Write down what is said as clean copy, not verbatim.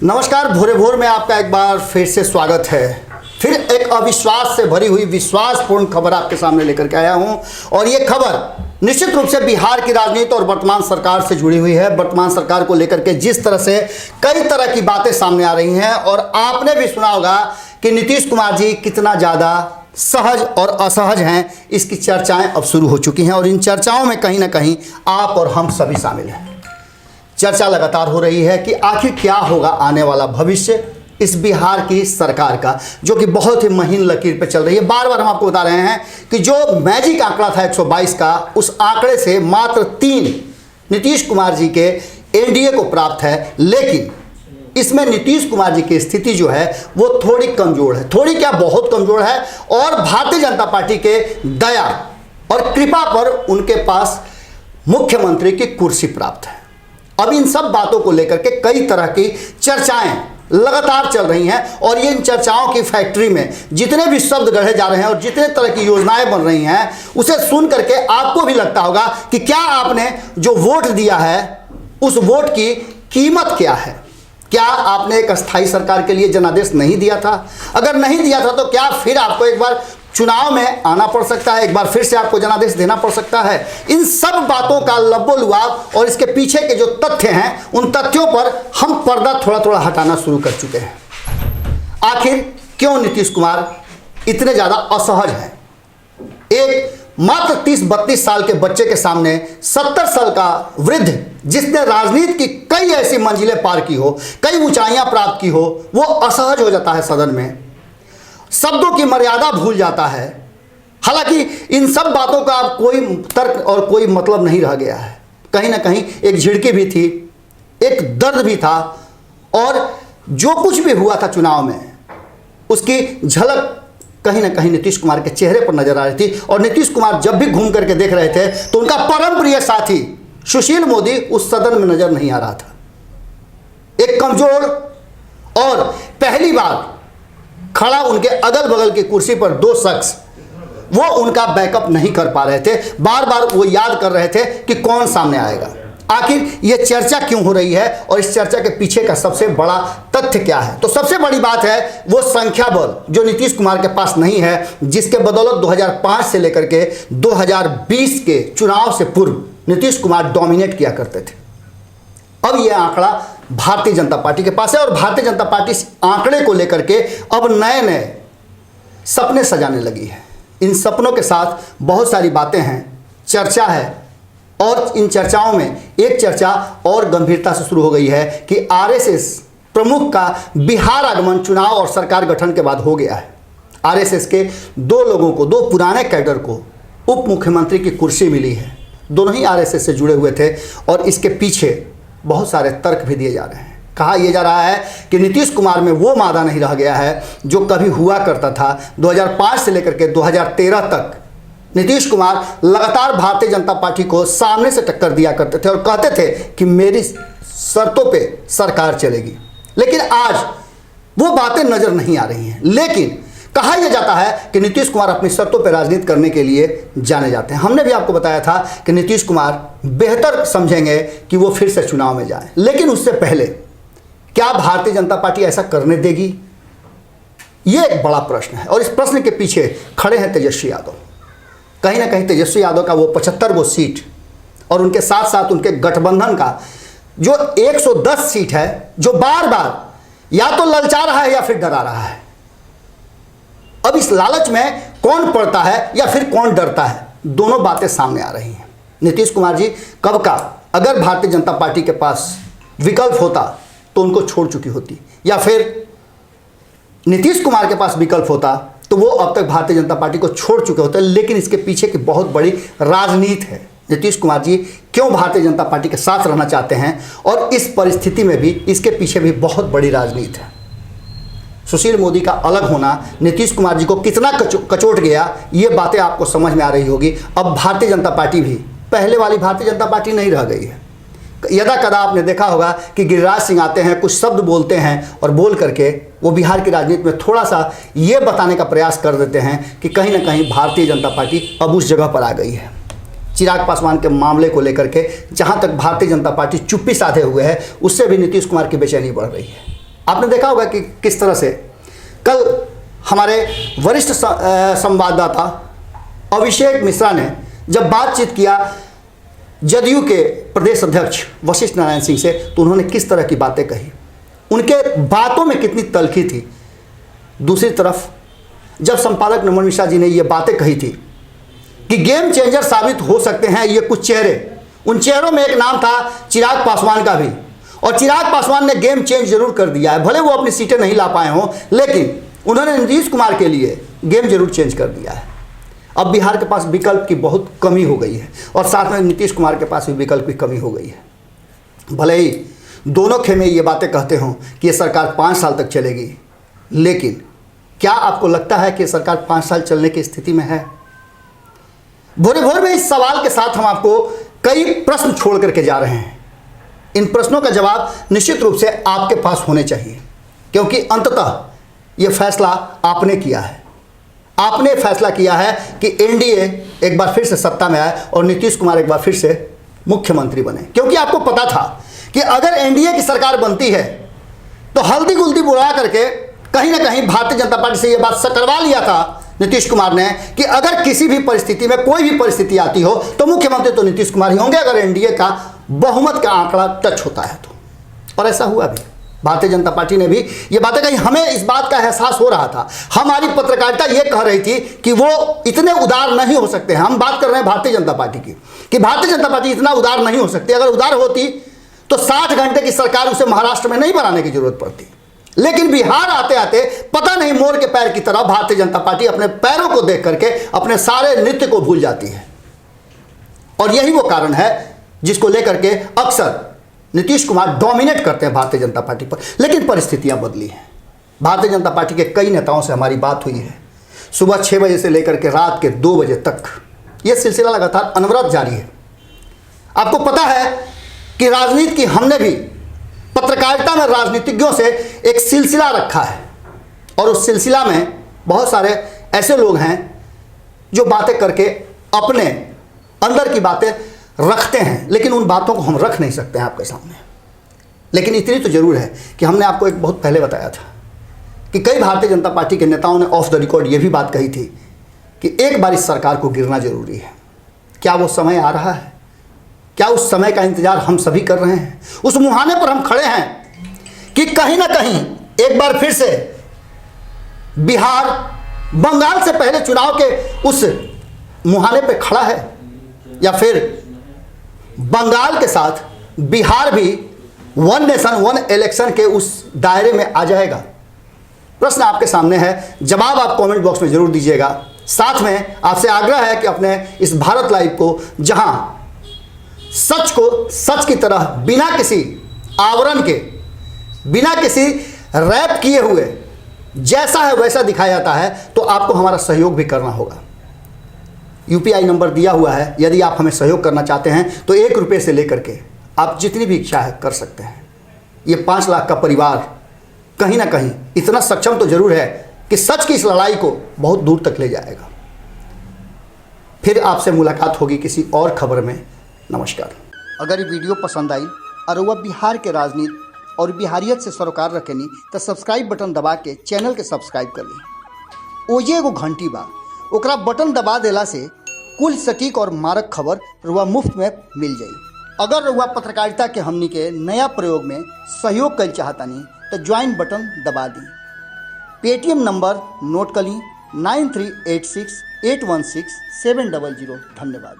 नमस्कार, भोरे भोर में आपका एक बार फिर से स्वागत है। फिर एक अविश्वास से भरी हुई विश्वासपूर्ण खबर आपके सामने लेकर के आया हूं और ये खबर निश्चित रूप से बिहार की राजनीति और वर्तमान सरकार से जुड़ी हुई है। वर्तमान सरकार को लेकर के जिस तरह से कई तरह की बातें सामने आ रही हैं और आपने भी सुना होगा कि नीतीश कुमार जी कितना ज़्यादा सहज और असहज हैं, इसकी चर्चाएं अब शुरू हो चुकी हैं और इन चर्चाओं में कहीं ना कहीं आप और हम सभी शामिल हैं। चर्चा लगातार हो रही है कि आखिर क्या होगा आने वाला भविष्य इस बिहार की सरकार का, जो कि बहुत ही महीन लकीर पे चल रही है। बार बार हम आपको बता रहे हैं कि जो मैजिक आंकड़ा था 122 का, उस आंकड़े से मात्र 3 नीतीश कुमार जी के एनडीए को प्राप्त है, लेकिन इसमें नीतीश कुमार जी की स्थिति जो है वो थोड़ी कमजोर है। थोड़ी क्या, बहुत कमजोर है और भारतीय जनता पार्टी के दया और कृपा पर उनके पास मुख्यमंत्री की कुर्सी प्राप्त है। अब इन सब बातों को लेकर के कई तरह की चर्चाएं लगातार चल रही हैं और ये इन चर्चाओं की फैक्ट्री में जितने भी शब्द गढ़े जा रहे हैं और जितने तरह की योजनाएं बन रही हैं, उसे सुन करके आपको भी लगता होगा कि क्या आपने जो वोट दिया है उस वोट की कीमत क्या है। क्या आपने एक अस्थायी सरकार के लिए जनादेश नहीं दिया था? अगर नहीं दिया था तो क्या फिर आपको एक बार चुनाव में आना पड़ सकता है, एक बार फिर से आपको जनादेश देना पड़ सकता है? इन सब बातों का लब्बो-लुआब और इसके पीछे के जो तथ्य हैं, उन तथ्यों पर हम पर्दा थोड़ा थोड़ा हटाना शुरू कर चुके हैं। आखिर क्यों नीतीश कुमार इतने ज़्यादा असहज हैं? एक मात्र 30-32 साल के बच्चे के सामने 70 साल का वृद्ध, जिसने राजनीति की कई ऐसी मंजिलें पार की हो, कई ऊंचाइयां प्राप्त की हो, वो असहज हो जाता है सदन में, शब्दों की मर्यादा भूल जाता है। हालांकि इन सब बातों का अब कोई तर्क और कोई मतलब नहीं रह गया है। कहीं ना कहीं एक झिड़की भी थी, एक दर्द भी था और जो कुछ भी हुआ था चुनाव में, उसकी झलक कहीं ना कहीं नीतीश कुमार के चेहरे पर नजर आ रही थी। और नीतीश कुमार जब भी घूम करके देख रहे थे तो उनका परम प्रिय साथी सुशील मोदी उस सदन में नजर नहीं आ रहा था। एक कमजोर और पहली बार खड़ा उनके अगल बगल की कुर्सी पर 2 शख्स, वो उनका बैकअप नहीं कर पा रहे थे। बार बार वो याद कर रहे थे कि कौन सामने आएगा। आखिर ये चर्चा क्यों हो रही है और इस चर्चा के पीछे का सबसे बड़ा तथ्य क्या है? तो सबसे बड़ी बात है वो संख्या बल जो नीतीश कुमार के पास नहीं है, जिसके बदौलत 2005 से लेकर के 2020 के चुनाव से पूर्व नीतीश कुमार डोमिनेट किया करते थे। अब यह आंकड़ा भारतीय जनता पार्टी के पास है और भारतीय जनता पार्टी इस आंकड़े को लेकर के अब नए नए सपने सजाने लगी है। इन सपनों के साथ बहुत सारी बातें हैं, चर्चा है और इन चर्चाओं में एक चर्चा और गंभीरता से शुरू हो गई है कि आरएसएस प्रमुख का बिहार आगमन चुनाव और सरकार गठन के बाद हो गया है। आरएसएस के 2 लोगों को, 2 पुराने कैडर को उप मुख्यमंत्री की कुर्सी मिली है। दोनों ही आरएसएस से जुड़े हुए थे और इसके पीछे बहुत सारे तर्क भी दिए जा रहे हैं। कहा यह जा रहा है कि नीतीश कुमार में वो मादा नहीं रह गया है जो कभी हुआ करता था। 2005 से लेकर के 2013 तक नीतीश कुमार लगातार भारतीय जनता पार्टी को सामने से टक्कर दिया करते थे और कहते थे कि मेरी शर्तों पे सरकार चलेगी, लेकिन आज वो बातें नजर नहीं आ रही हैं। लेकिन कहा यह जाता है कि नीतीश कुमार अपनी शर्तों पर राजनीति करने के लिए जाने जाते हैं। हमने भी आपको बताया था कि नीतीश कुमार बेहतर समझेंगे कि वो फिर से चुनाव में जाएं, लेकिन उससे पहले क्या भारतीय जनता पार्टी ऐसा करने देगी? ये एक बड़ा प्रश्न है और इस प्रश्न के पीछे खड़े हैं तेजस्वी यादव। कहीं ना कहीं तेजस्वी यादव का वो 75 गो सीट और उनके साथ साथ उनके गठबंधन का जो 110 सीट है, जो बार बार या तो ललचा रहा है या फिर डरा रहा है। अब इस लालच में कौन पड़ता है या फिर कौन डरता है, दोनों बातें सामने आ रही हैं। नीतीश कुमार जी कब का अगर भारतीय जनता पार्टी के पास विकल्प होता तो उनको छोड़ चुकी होती, या फिर नीतीश कुमार के पास विकल्प होता तो वो अब तक भारतीय जनता पार्टी को छोड़ चुके होते। लेकिन इसके पीछे की बहुत बड़ी राजनीति है। नीतीश कुमार जी क्यों भारतीय जनता पार्टी के साथ रहना चाहते हैं और इस परिस्थिति में भी इसके पीछे भी बहुत बड़ी राजनीति है। सुशील मोदी का अलग होना नीतीश कुमार जी को कितना कचोट गया, ये बातें आपको समझ में आ रही होगी। अब भारतीय जनता पार्टी भी पहले वाली भारतीय जनता पार्टी नहीं रह गई है। यदा कदा आपने देखा होगा कि गिरिराज सिंह आते हैं, कुछ शब्द बोलते हैं और बोल करके वो बिहार की राजनीति में थोड़ा सा ये बताने का प्रयास कर देते हैं कि कहीं ना कहीं भारतीय जनता पार्टी अब उस जगह पर आ गई है। चिराग पासवान के मामले को लेकर के जहां तक भारतीय जनता पार्टी चुप्पी साधे हुए है, उससे भी नीतीश कुमार की बेचैनी बढ़ रही है। आपने देखा होगा कि किस तरह से कल हमारे वरिष्ठ संवाददाता अभिषेक मिश्रा ने जब बातचीत किया जदयू के प्रदेश अध्यक्ष वशिष्ठ नारायण सिंह से, तो उन्होंने किस तरह की बातें कही, उनके बातों में कितनी तलखी थी। दूसरी तरफ जब संपादक नमन मिश्रा जी ने ये बातें कही थी कि गेम चेंजर साबित हो सकते हैं ये कुछ चेहरे, उन चेहरों में एक नाम था चिराग पासवान का भी, और चिराग पासवान ने गेम चेंज जरूर कर दिया है। भले वो अपनी सीटें नहीं ला पाए हों, लेकिन उन्होंने नीतीश कुमार के लिए गेम जरूर चेंज कर दिया है। अब बिहार के पास विकल्प की बहुत कमी हो गई है, और साथ में नीतीश कुमार के पास भी विकल्प की कमी हो गई है। भले ही दोनों खेमे ये बातें कहते हों कि ये सरकार 5 साल तक चलेगी, लेकिन क्या आपको लगता है कि सरकार 5 साल चलने की स्थिति में है? भोरे भोर में इस सवाल के साथ हम आपको कई प्रश्न छोड़ करके जा रहे हैं। इन प्रश्नों का जवाब निश्चित रूप से आपके पास होने चाहिए, क्योंकि अंततः ये फैसला आपने किया है। आपने फैसला किया है कि एनडीए एक बार फिर से सत्ता में आए और नीतीश कुमार एक बार फिर से मुख्यमंत्री बने, क्योंकि आपको पता था कि अगर एनडीए की सरकार बनती है तो हल्दी गुल्दी बुला करके कहीं ना कहीं भारतीय जनता पार्टी से यह बात करवा लिया था नीतीश कुमार ने कि अगर किसी भी परिस्थिति में कोई भी परिस्थिति आती हो तो मुख्यमंत्री तो नीतीश कुमार ही होंगे, अगर एनडीए का बहुमत का आंकड़ा टच होता है तो। और ऐसा हुआ भी। भारतीय जनता पार्टी ने भी ये बातें कही, हमें इस बात का एहसास हो रहा था। हमारी पत्रकारिता ये कह रही थी कि वो इतने उदार नहीं हो सकते हैं। हम बात कर रहे हैं भारतीय जनता पार्टी की, कि भारतीय जनता पार्टी इतना उदार नहीं हो सकती। अगर उदार होती तो 60 घंटे की सरकार उसे महाराष्ट्र में नहीं बनाने की जरूरत पड़ती। लेकिन बिहार आते आते पता नहीं मोर के पैर की तरह भारतीय जनता पार्टी अपने पैरों को देख करके अपने सारे नृत्य को भूल जाती है। और यही वो कारण है जिसको लेकर के अक्सर नीतीश कुमार डोमिनेट करते हैं भारतीय जनता पार्टी पर। लेकिन परिस्थितियां बदली हैं। भारतीय जनता पार्टी के कई नेताओं से हमारी बात हुई है। सुबह 6 बजे से लेकर के रात के 2 बजे तक यह सिलसिला लगातार अनवरत जारी है। आपको पता है कि राजनीति की हमने भी पत्रकारिता में राजनीतिज्ञों से एक सिलसिला रखा है, और उस सिलसिला में बहुत सारे ऐसे लोग हैं जो बातें करके अपने अंदर की बातें रखते हैं, लेकिन उन बातों को हम रख नहीं सकते हैं आपके सामने। लेकिन इतनी तो जरूर है कि हमने आपको एक बहुत पहले बताया था कि कई भारतीय जनता पार्टी के नेताओं ने ऑफ द रिकॉर्ड ये भी बात कही थी कि एक बार इस सरकार को गिरना जरूरी है। क्या वो समय आ रहा है? क्या उस समय का इंतजार हम सभी कर रहे हैं? उस मुहाने पर हम खड़े हैं कि कहीं ना कहीं एक बार फिर से बिहार बंगाल से पहले चुनाव के उस मुहाने पर खड़ा है, या फिर बंगाल के साथ बिहार भी 1 नेशन 1 इलेक्शन के उस दायरे में आ जाएगा? प्रश्न आपके सामने है, जवाब आप कमेंट बॉक्स में जरूर दीजिएगा। साथ में आपसे आग्रह है कि अपने इस भारत लाइव को, जहां सच को सच की तरह बिना किसी आवरण के, बिना किसी रैप किए हुए जैसा है वैसा दिखाया जाता है, तो आपको हमारा सहयोग भी करना होगा। यूपीआई नंबर दिया हुआ है। यदि आप हमें सहयोग करना चाहते हैं तो 1 रुपये से लेकर के आप जितनी भी इच्छा है कर सकते हैं। ये 5 लाख का परिवार कहीं ना कहीं इतना सक्षम तो जरूर है कि सच की इस लड़ाई को बहुत दूर तक ले जाएगा। फिर आपसे मुलाकात होगी किसी और खबर में। नमस्कार। अगर ये वीडियो पसंद आई और वह बिहार के राजनीति और बिहारियत से सरोकार रखेनी तो सब्सक्राइब बटन दबा के चैनल के सब्सक्राइब कर ली। ओजे एगो घंटी बा, ओकरा बटन दबा देला से कुल सटीक और मारक खबर रुआ मुफ्त में मिल जाई। अगर रुआ पत्रकारिता के हमनी के नया प्रयोग में सहयोग कर चाहतानी तो ज्वाइन बटन दबा दी। पेटीएम नंबर नोट कर ली 9386 816 700। धन्यवाद।